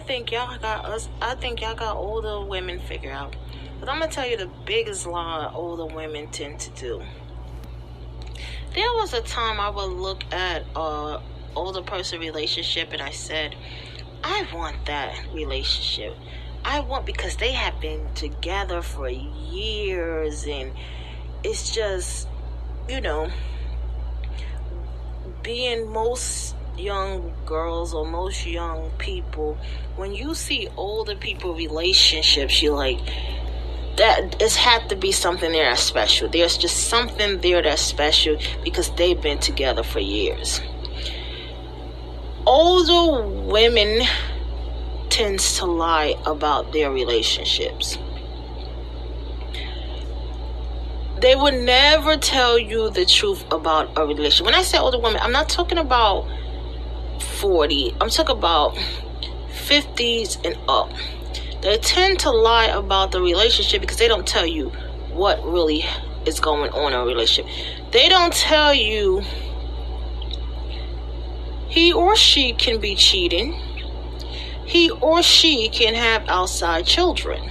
think y'all got us. I think y'all got older women figured out. But I'm gonna tell you the biggest lie older women tend to do. There was a time I would look at older person relationship and I said, I want that relationship. I want, because they have been together for years, and it's just, being most young girls or most young people, when you see older people relationships, you're like, that it's had to be something there that's special. There's just something there that's special because they've been together for years. Older women tends to lie about their relationships. They would never tell you the truth about a relationship. When I say older women, I'm not talking about 40. I'm talking about 50s and up. They tend to lie about the relationship because they don't tell you what really is going on in a relationship. They don't tell you he or she can be cheating. He or she can have outside children.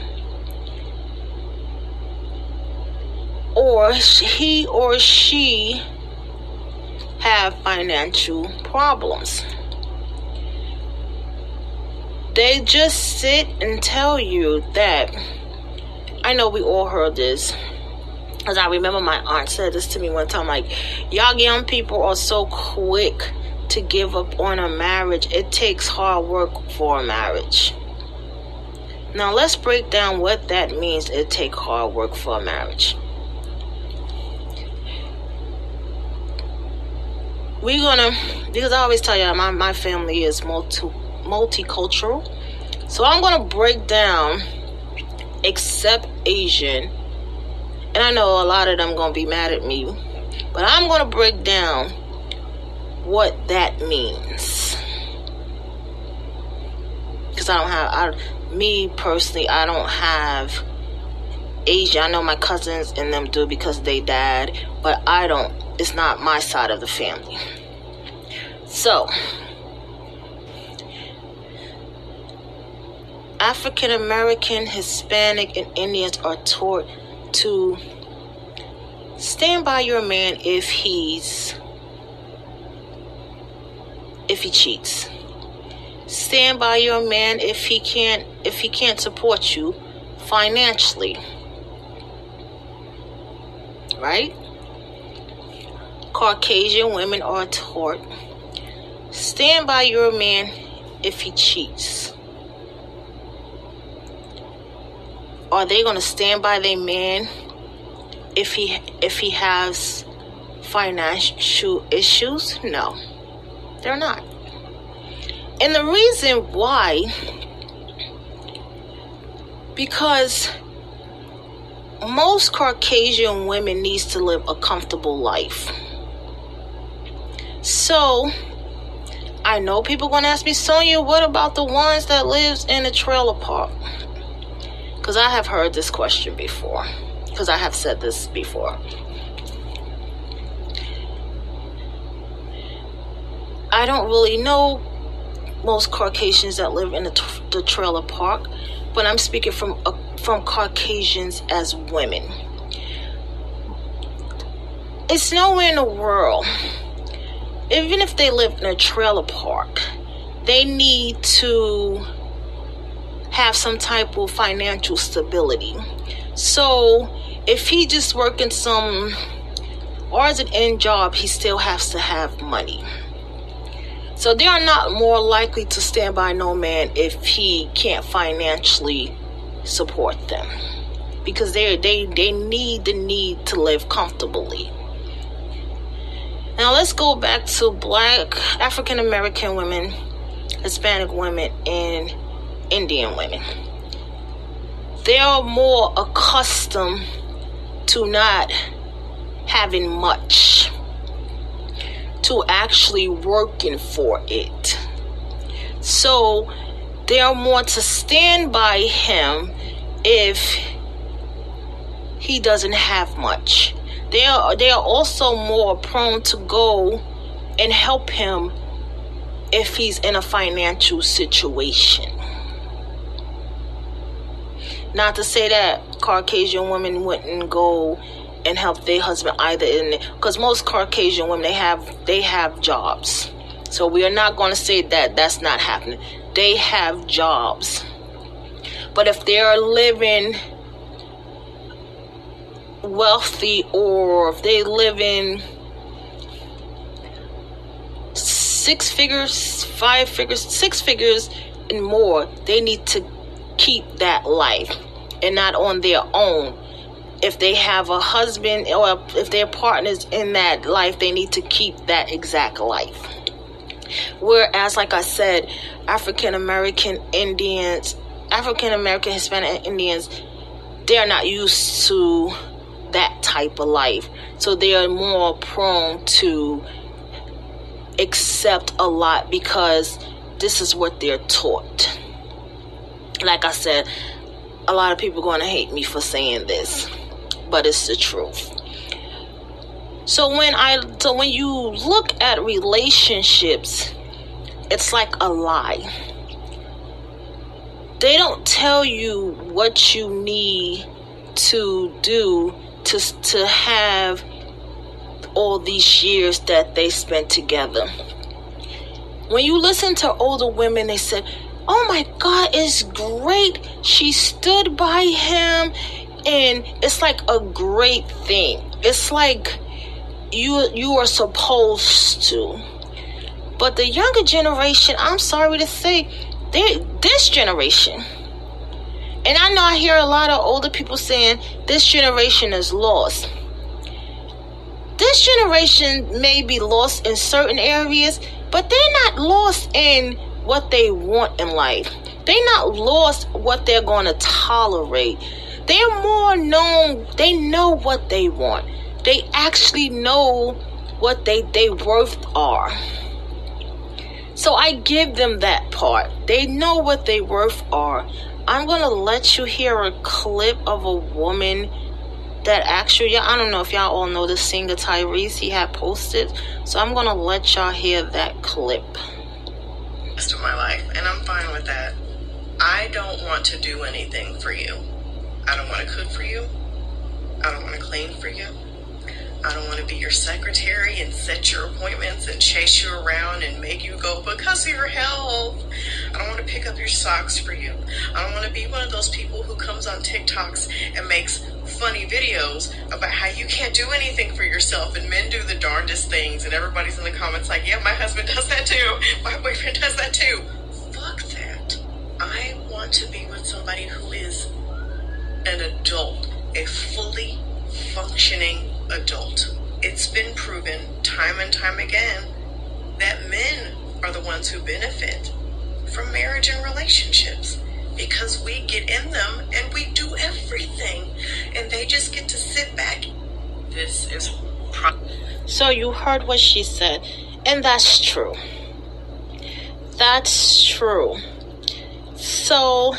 Or he or she have financial problems. They just sit and tell you that. I know we all heard this, because I remember my aunt said this to me one time, like, y'all young people are so quick to give up on a marriage. It takes hard work for a marriage. Now let's break down what that means. It takes hard work for a marriage. Because I always tell you, my family is multicultural. So I'm going to break down, except Asian. And I know a lot of them going to be mad at me. But I'm going to break down what that means. Because me personally, I don't have Asian. I know my cousins and them do because they dad. But I don't. It's not my side of the family. So, African American, Hispanic, and Indians are taught to stand by your man if he cheats. Stand by your man if he can't support you financially. Right? Caucasian women are taught, stand by your man if he cheats. Are they going to stand by their man if he has financial issues? No, they're not. And the reason why, because most Caucasian women needs to live a comfortable life. So, I know people going to ask me, Sonia, what about the ones that lives in a trailer park? Because I have heard this question before. Because I have said this before. I don't really know most Caucasians that live in the trailer park, but I'm speaking from Caucasians as women. It's nowhere in the world. Even if they live in a trailer park, they need to have some type of financial stability. So if he just working some or as an end job, he still has to have money. So they are not more likely to stand by no man if he can't financially support them, because they need to live comfortably. Now let's go back to Black, African American women, Hispanic women, and Indian women. They are more accustomed to not having much, to actually working for it. So they are more to stand by him if he doesn't have much. They are also more prone to go and help him if he's in a financial situation. Not to say that Caucasian women wouldn't go and help their husband either, because most Caucasian women, they have jobs. So we are not going to say that that's not happening. They have jobs. But if they're living wealthy, or if they live in 6 figures, 5 figures, 6 figures and more, they need to keep that life and not on their own. If they have a husband, or if they're partners in that life, they need to keep that exact life. Whereas, like I said, African American, Hispanic Indians, they're not used to that type of life. So they are more prone to accept a lot because this is what they're taught. Like I said, a lot of people are going to hate me for saying this, but it's the truth. So when you look at relationships, it's like a lie. They don't tell you what you need to do to have all these years that they spent together. When you listen to older women, they say, "Oh my God, it's great. She stood by him," and it's like a great thing. It's like you are supposed to. But the younger generation, I'm sorry to say, this generation, and I know I hear a lot of older people saying this generation is lost. This generation may be lost in certain areas, but they're not lost in what they want in life. They're not lost what they're going to tolerate. They're more known. They know what they want. They actually know what they worth are. So I give them that part. They know what they worth are. I'm going to let you hear a clip of a woman that actually, I don't know if y'all all know the singer Tyrese, he had posted. So I'm going to let y'all hear that clip. Rest of my life, and I'm fine with that. I don't want to do anything for you. I don't want to cook for you. I don't want to clean for you. I don't want to be your secretary and set your appointments and chase you around and make you go because of your health. I don't want to pick up your socks for you. I don't want to be one of those people who comes on TikToks and makes funny videos about how you can't do anything for yourself and men do the darndest things and everybody's in the comments like, yeah, my husband does that too. My boyfriend does that too. Fuck that. I want to be with somebody who is an adult, a fully functioning adult. It's been proven time and time again that men are the ones who benefit from marriage and relationships because we get in them and we do everything and they just get to sit back. This is So you heard what she said, and that's true. That's true. So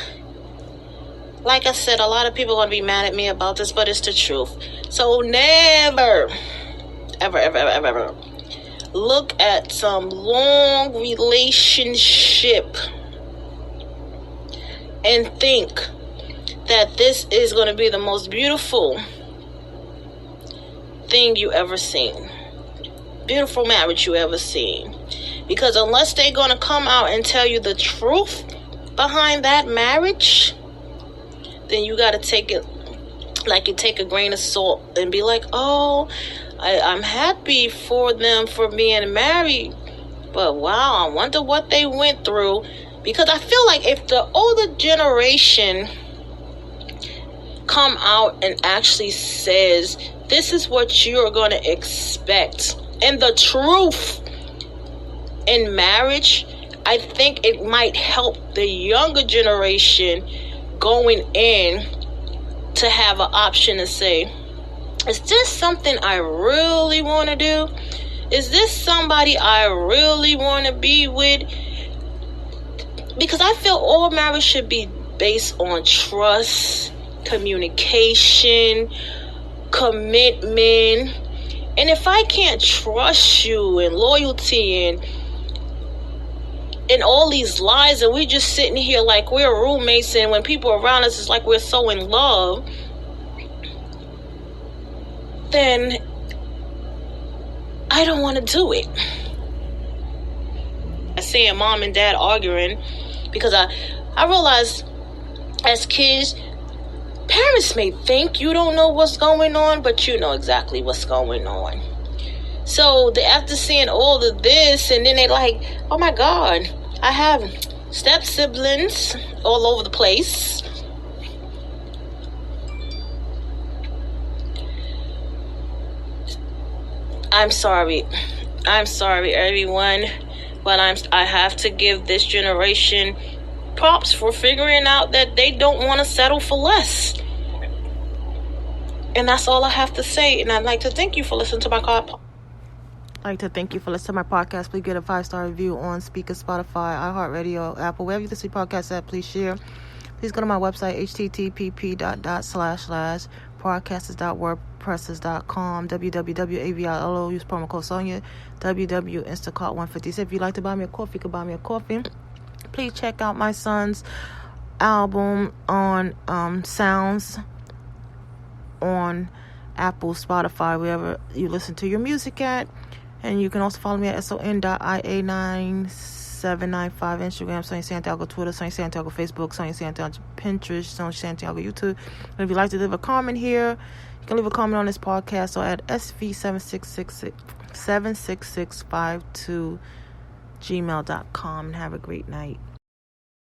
like I said, a lot of people are going to be mad at me about this, but it's the truth. So never, ever look at some long relationship and think that this is going to be the most beautiful thing you ever seen. Beautiful marriage you ever seen. Because unless they're going to come out and tell you the truth behind that marriage, then you got to take it like you take a grain of salt and be like, oh, I'm happy for them for being married, but wow, I wonder what they went through. Because I feel like if the older generation come out and actually says, this is what you're going to expect and the truth in marriage, I think it might help the younger generation going in to have an option to say, is this something I really want to do? Is this somebody I really want to be with? Because I feel all marriage should be based on trust, communication, commitment. And if I can't trust you and loyalty and and all these lies, and we're just sitting here like we're roommates, and when people around us, it's like we're so in love, then I don't want to do it. I see mom and dad arguing because I realized as kids, parents may think you don't know what's going on, but you know exactly what's going on. So after seeing all of this, and then they like, oh my God, I have step siblings all over the place. I'm sorry everyone, but I have to give this generation props for figuring out that they don't want to settle for less. And that's all I have to say. And I'd like to thank you for listening to my podcast. Please get a 5-star review on Spreaker, Spotify, iHeartRadio, Apple, wherever you listen to podcasts at. Please share. Please go to my website, http://podcasters.wordpresses.com, www.avilo, use promo code Sonia, www.instacart150. If you'd like to buy me a coffee, you can buy me a coffee. Please check out my son's album on Sounds on Apple, Spotify, wherever you listen to your music at. And you can also follow me at son.ia9795 Instagram, Sonia Santiago Twitter, Sonia Santiago Facebook, Sonia Santiago Pinterest, Sonia Santiago YouTube. And if you'd like to leave a comment here, you can leave a comment on this podcast or at SV76652 gmail.com. And have a great night.